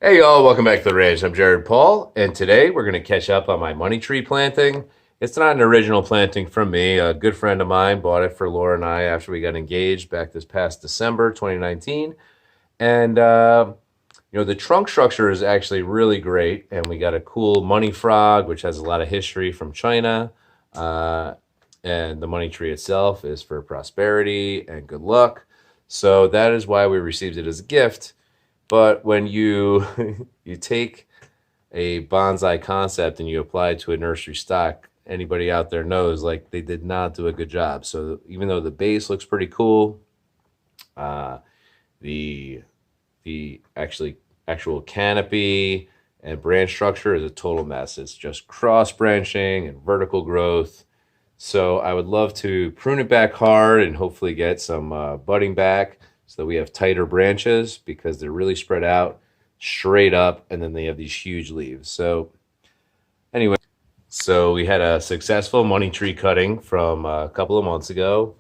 Hey y'all, welcome back to the ranch. I'm Jared Paul, and today we're going to catch up on my money tree planting. It's not an original planting from me. A good friend of mine bought it for Laura and I after we got engaged back this past December 2019. And, the trunk structure is actually really great, and we got a cool money frog, which has a lot of history from China. Uh, and the money tree itself is for prosperity and good luck. So that is why we received it as a gift. But when you you take a bonsai concept and you apply it to a nursery stock, anybody out there knows like they did not do a good job. So even though the base looks pretty cool, uh, the actual canopy and branch structure is a total mess. It's just cross branching and vertical growth. So I would love to prune it back hard and hopefully get some budding back so that we have tighter branches because they're really spread out straight up and then they have these huge leaves. So anyway, so we had a successful money tree cutting from a couple of months ago.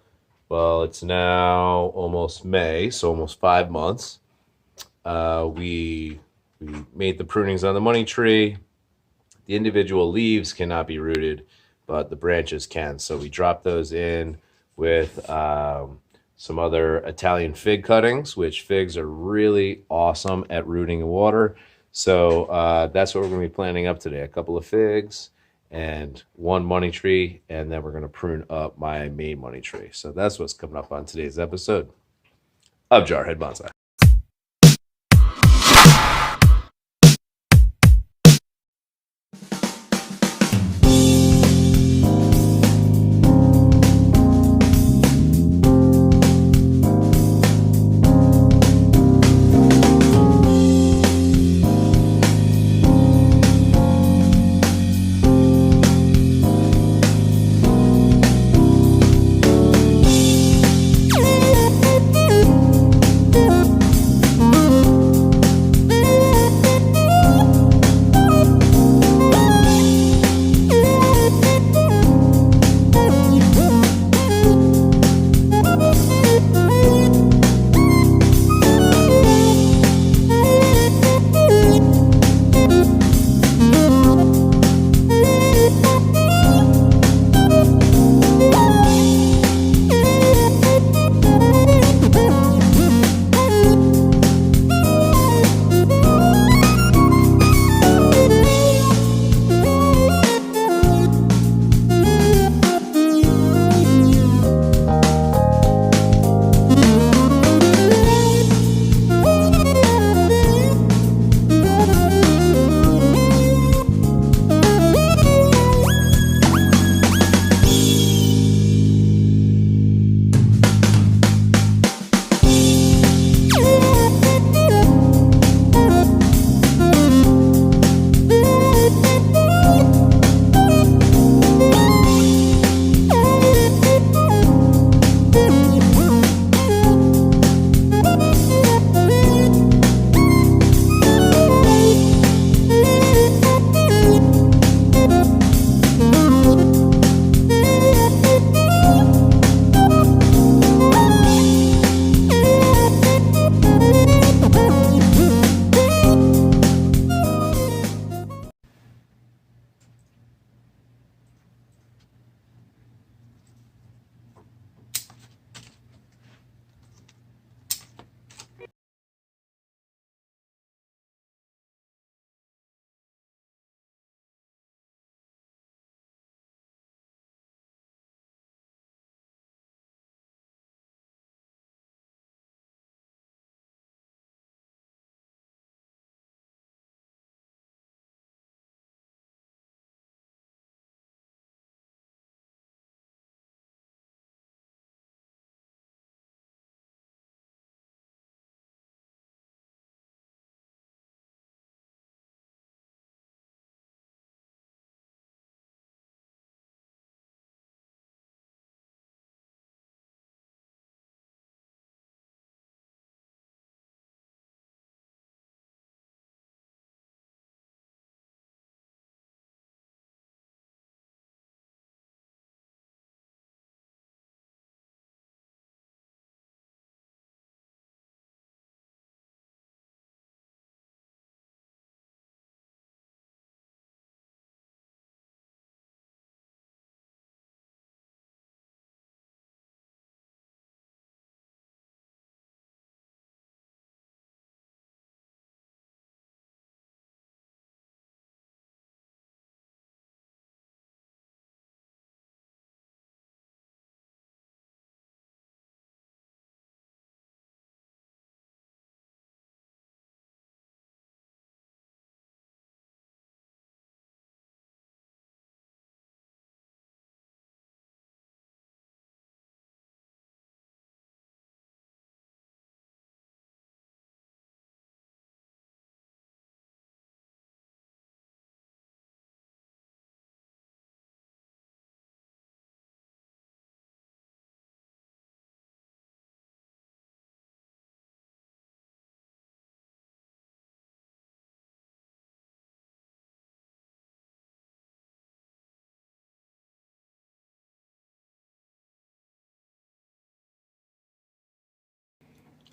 Well, it's now almost May, so almost 5 months. We made the prunings on the money tree. The individual leaves cannot be rooted, but the branches can. So we dropped those in with some other Italian fig cuttings, which figs are really awesome at rooting in water. So that's what we're going to be planting up today. A couple of figs and one money tree, and then we're going to prune up my main money tree. So that's what's coming up on today's episode of Jarhead Bonsai.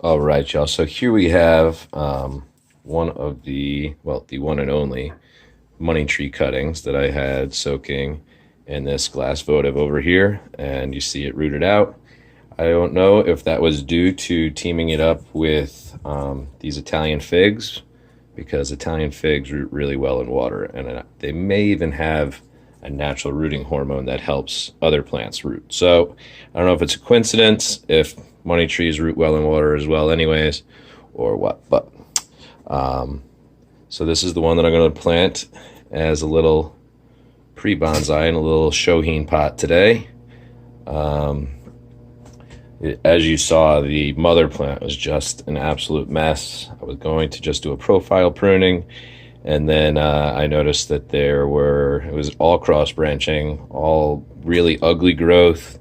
All right, y'all. So here we have one of the one and only money tree cuttings that I had soaking in this glass votive over here, and you see it rooted out. I don't know if that was due to teaming it up with these Italian figs, because Italian figs root really well in water, and they may even have a natural rooting hormone that helps other plants root. So I don't know if it's a coincidence, if money trees root well in water as well anyways, or what, but so this is the one that I'm going to plant as a little pre-bonsai in a little shohin pot today. As you saw, the mother plant was just an absolute mess. I was going to just do a profile pruning, and then I noticed that it was all cross branching, all really ugly growth,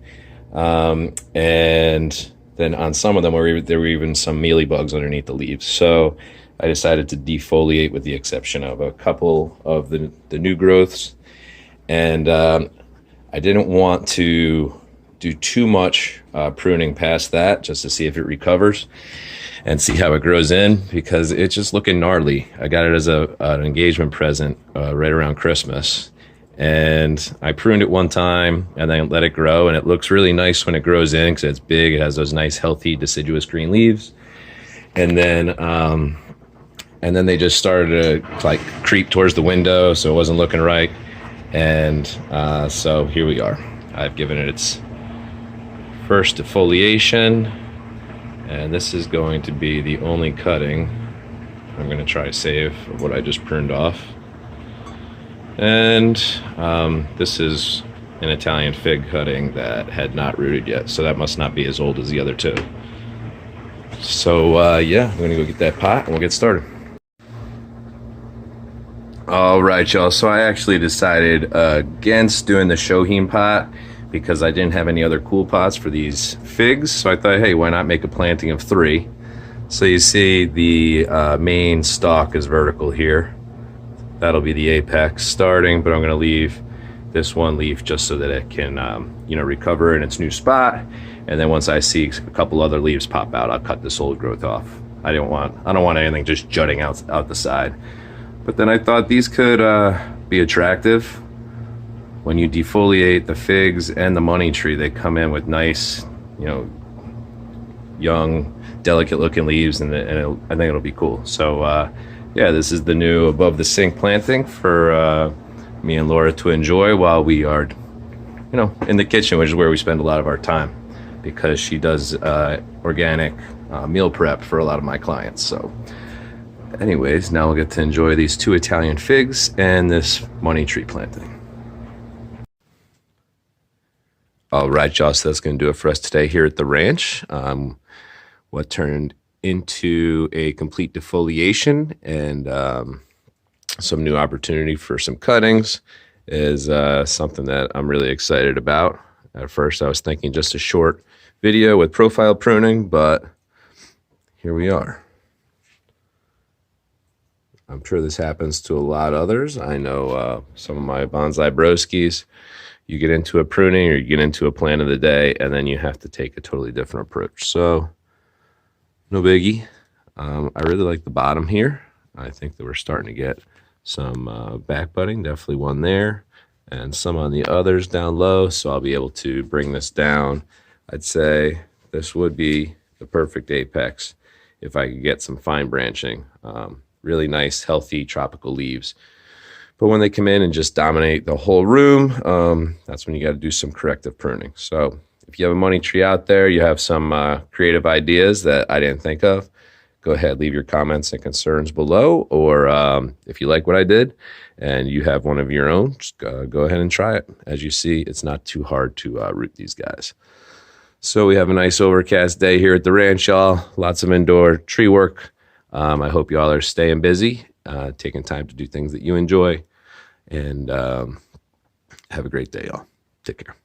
and then on some of them there were even some mealy bugs underneath the leaves. So I decided to defoliate, with the exception of a couple of the new growths, and I didn't want to do too much pruning past that, just to see if it recovers and see how it grows in, because it's just looking gnarly. I got it as an engagement present right around Christmas, and I pruned it one time and then let it grow, and it looks really nice when it grows in because it's big. It has those nice healthy deciduous green leaves, and then they just started to like creep towards the window, so it wasn't looking right. And so here we are. I've given it its first defoliation, and this is going to be the only cutting I'm going to try to save of what I just pruned off. And this is an Italian fig cutting that had not rooted yet, so that must not be as old as the other two. So yeah, I'm going to go get that pot and we'll get started. All right, y'all, so I actually decided against doing the shohin pot because I didn't have any other cool pots for these figs. So I thought, hey, why not make a planting of 3? So you see the main stalk is vertical here. That'll be the apex starting, but I'm gonna leave this one leaf just so that it can recover in its new spot. And then once I see a couple other leaves pop out, I'll cut this old growth off. I don't want anything just jutting out the side. But then I thought these could be attractive. When you defoliate the figs and the money tree, they come in with nice, young, delicate-looking leaves, and I think it'll be cool. So, yeah, this is the new above the sink planting for me and Laura to enjoy while we are, in the kitchen, which is where we spend a lot of our time, because she does organic meal prep for a lot of my clients. So, anyways, now we'll get to enjoy these 2 Italian figs and this money tree planting. All right, y'all, so that's going to do it for us today here at the ranch. What turned into a complete defoliation and some new opportunity for some cuttings is something that I'm really excited about. At first, I was thinking just a short video with profile pruning, but here we are. I'm sure this happens to a lot of others. I know some of my bonsai broskies, you get into a pruning or you get into a plant of the day, and then you have to take a totally different approach. So, no biggie. I really like the bottom here. I think that we're starting to get some back budding, definitely one there, and some on the others down low, so I'll be able to bring this down. I'd say this would be the perfect apex if I could get some fine branching. Really nice, healthy, tropical leaves. But when they come in and just dominate the whole room, that's when you got to do some corrective pruning. So if you have a money tree out there, you have some creative ideas that I didn't think of, go ahead, leave your comments and concerns below. Or if you like what I did and you have one of your own, just go ahead and try it. As you see, it's not too hard to root these guys. So we have a nice overcast day here at the ranch, y'all. Lots of indoor tree work. I hope y'all are staying busy, taking time to do things that you enjoy. And have a great day, y'all. Take care.